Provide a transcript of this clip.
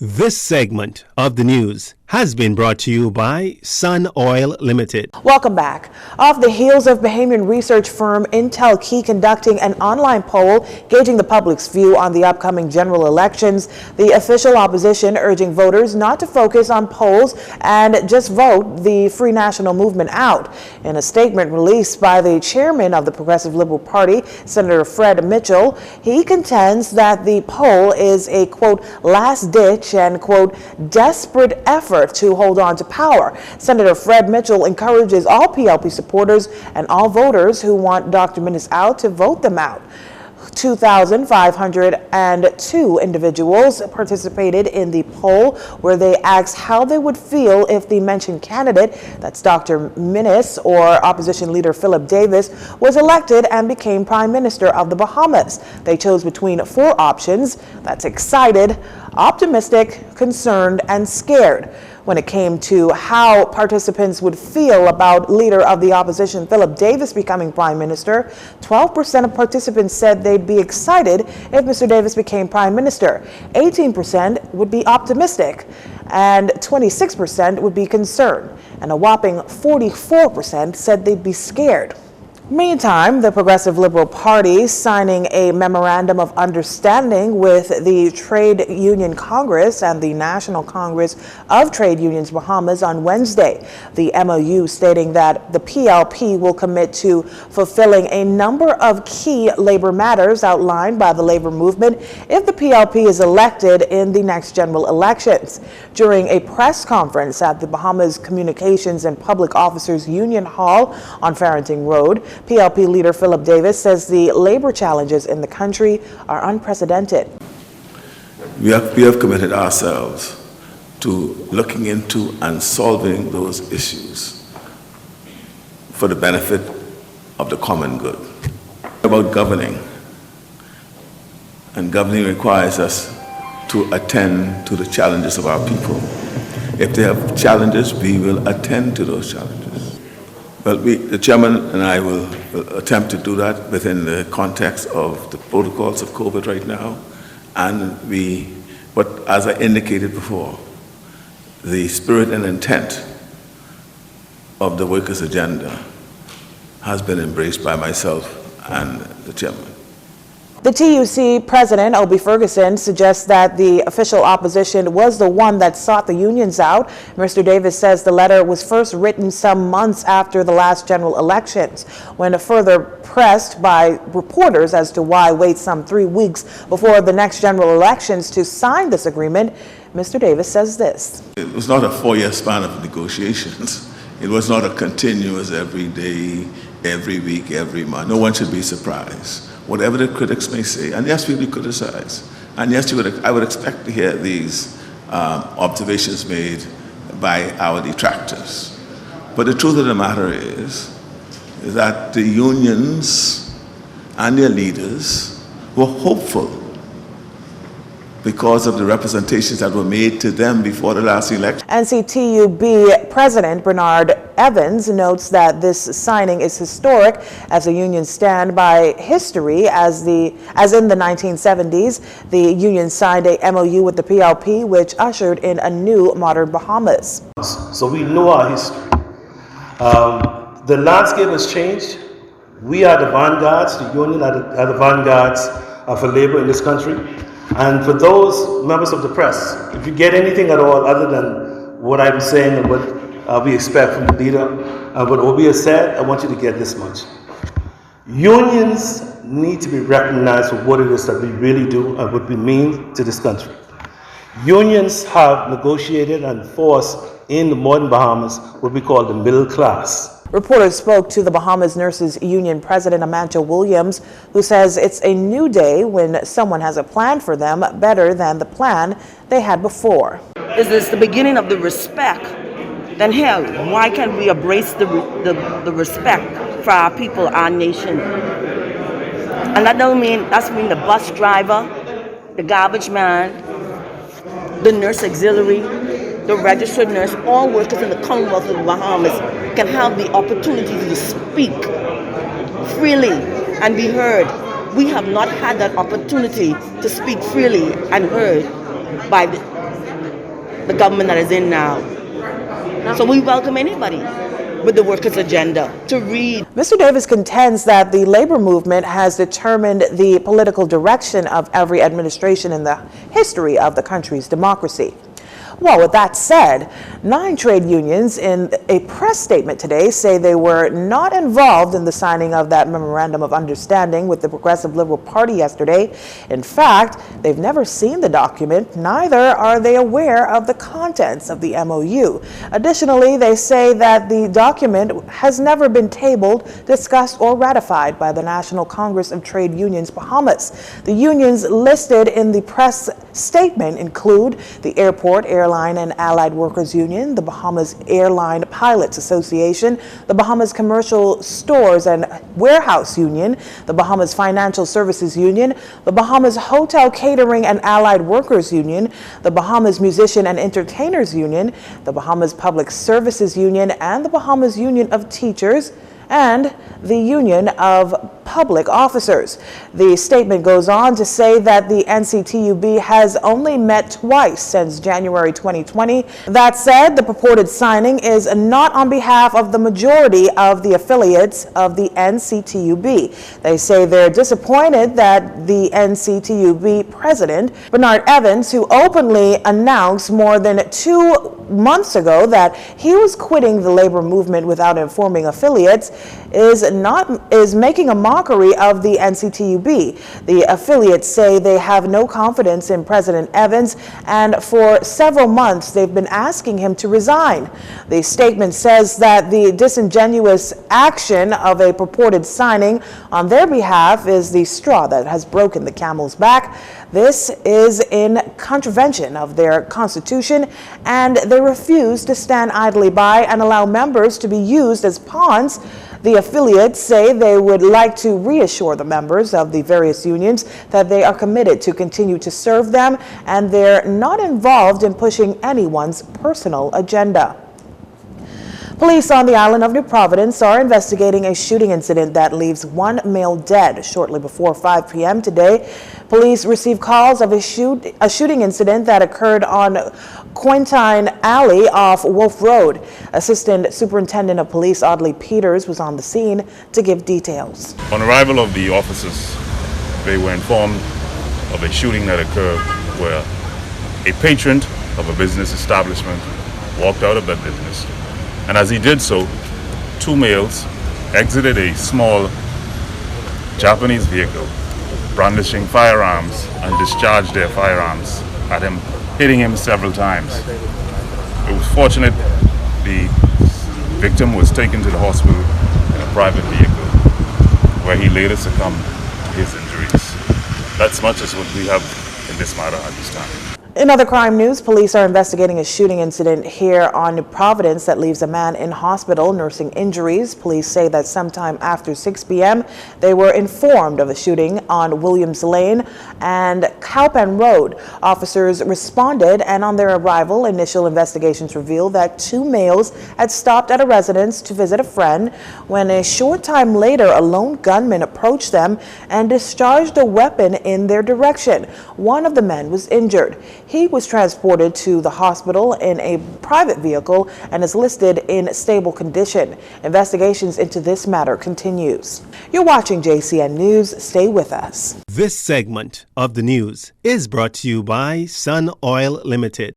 This segment of the news has been brought to you by Sun Oil Limited. Welcome back. Off the heels of Bahamian research firm Intel Key conducting an online poll gauging the public's view on the upcoming general elections, the official opposition urging voters not to focus on polls and just vote the Free National Movement out. In a statement released by the chairman of the Progressive Liberal Party, Senator Fred Mitchell, he contends that the poll is a, quote, last-ditch and, quote, desperate effort to hold on to power. Senator Fred Mitchell encourages all PLP supporters and all voters who want Dr. Minnis out to vote them out. 2,502 individuals participated in the poll, where they asked how they would feel if the mentioned candidate, that's Dr. Minnis or opposition leader Philip Davis, was elected and became Prime Minister of the Bahamas. They chose between four options. That's excited, optimistic, concerned, and scared. When it came to how participants would feel about leader of the opposition Philip Davis becoming Prime Minister, 12% of participants said they'd be excited if Mr. Davis became Prime Minister. 18% would be optimistic, and 26% would be concerned, and a whopping 44% said they'd be scared. Meantime, the Progressive Liberal Party signing a memorandum of understanding with the Trade Union Congress and the National Congress of Trade Unions Bahamas on Wednesday. The MOU stating that the PLP will commit to fulfilling a number of key labor matters outlined by the labor movement if the PLP is elected in the next general elections. During a press conference at the Bahamas Communications and Public Officers Union Hall on Farrington Road, PLP leader Philip Davis says the labor challenges in the country are unprecedented. We have committed ourselves to looking into and solving those issues for the benefit of the common good. About governing, and governing requires us to attend to the challenges of our people. If they have challenges, we will attend to those challenges. Well, the chairman and I will attempt to do that within the context of the protocols of COVID right now. But as I indicated before, the spirit and intent of the workers' agenda has been embraced by myself and the chairman. The TUC president, Obie Ferguson, suggests that the official opposition was the one that sought the unions out. Mr. Davis says the letter was first written some months after the last general elections. When further pressed by reporters as to why wait some 3 weeks before the next general elections to sign this agreement, Mr. Davis says this. It was not a 4-year span of negotiations. It was not a continuous every day, every week, every month. No one should be surprised. Whatever the critics may say, and yes, we will criticize, and yes, I would expect to hear these observations made by our detractors. But the truth of the matter is that the unions and their leaders were hopeful because of the representations that were made to them before the last election. NCTUB President Bernard Evans notes that this signing is historic as the unions stand by history as in the 1970s, the union signed a MOU with the PLP which ushered in a new modern Bahamas. So we know our history. The landscape has changed. We are the vanguards, the union are the vanguards for labor in this country. And for those members of the press, if you get anything at all other than what I'm saying and what we expect from the leader, what Obie has said, I want you to get this much. Unions need to be recognized for what it is that we really do and what we mean to this country. Unions have negotiated and forced in the modern Bahamas what we call the middle class. Reporters spoke to the Bahamas Nurses Union President Amanda Williams, who says it's a new day when someone has a plan for them better than the plan they had before. Is this the beginning of the respect? Then hell, why can't we embrace the respect for our people, our nation? And that don't mean, that's mean the bus driver, the garbage man, the nurse auxiliary, the registered nurse, all workers in the Commonwealth of the Bahamas can have the opportunity to speak freely and be heard. We have not had that opportunity to speak freely and heard by the government that is in now. So we welcome anybody with the workers' agenda to read. Mr. Davis contends that the labor movement has determined the political direction of every administration in the history of the country's democracy. Well, with that said, 9 trade unions in a press statement today say they were not involved in the signing of that memorandum of understanding with the Progressive Liberal Party yesterday. In fact, they've never seen the document, neither are they aware of the contents of the MOU. Additionally, they say that the document has never been tabled, discussed, or ratified by the National Congress of Trade Unions Bahamas. The unions listed in the press statement include the Airport, Airline, and Allied Workers Union, the Bahamas Airline Pilots Association, the Bahamas Commercial Stores and Warehouse Union, the Bahamas Financial Services Union, the Bahamas Hotel Catering and Allied Workers Union, the Bahamas Musician and Entertainers Union, the Bahamas Public Services Union, and the Bahamas Union of Teachers, and the Union of Public Officers. The statement goes on to say that the NCTUB has only met twice since January 2020. That said, the purported signing is not on behalf of the majority of the affiliates of the NCTUB. They say they're disappointed that the NCTUB president, Bernard Evans, who openly announced more than 2 months ago that he was quitting the labor movement without informing affiliates, is making a mockery of the NCTUB. The affiliates say they have no confidence in President Evans, and for several months they've been asking him to resign. The statement says that the disingenuous action of a purported signing on their behalf is the straw that has broken the camel's back. This is in contravention of their constitution, and they refuse to stand idly by and allow members to be used as pawns. The affiliates say they would like to reassure the members of the various unions that they are committed to continue to serve them and they're not involved in pushing anyone's personal agenda. Police on the island of New Providence are investigating a shooting incident that leaves 1 male dead. Shortly before 5 p.m. today, police received calls of a shooting incident that occurred on Quintine Alley off Wolf Road. Assistant Superintendent of Police Audley Peters was on the scene to give details. On arrival of the officers, they were informed of a shooting that occurred where a patron of a business establishment walked out of that business. And as he did so, 2 males exited a small Japanese vehicle, brandishing firearms, and discharged their firearms at him, hitting him several times. It was fortunate the victim was taken to the hospital in a private vehicle, where he later succumbed to his injuries. That's much as what we have in this matter at this time. In other crime news, police are investigating a shooting incident here on New Providence that leaves a man in hospital nursing injuries. Police say that sometime after 6 p.m., they were informed of a shooting on Williams Lane and Cowpen Road. Officers responded, and on their arrival, initial investigations revealed that 2 males had stopped at a residence to visit a friend when a short time later, a lone gunman approached them and discharged a weapon in their direction. One of the men was injured. He was transported to the hospital in a private vehicle and is listed in stable condition. Investigations into this matter continues. You're watching JCN News. Stay with us. This segment of the news is brought to you by Sun Oil Limited.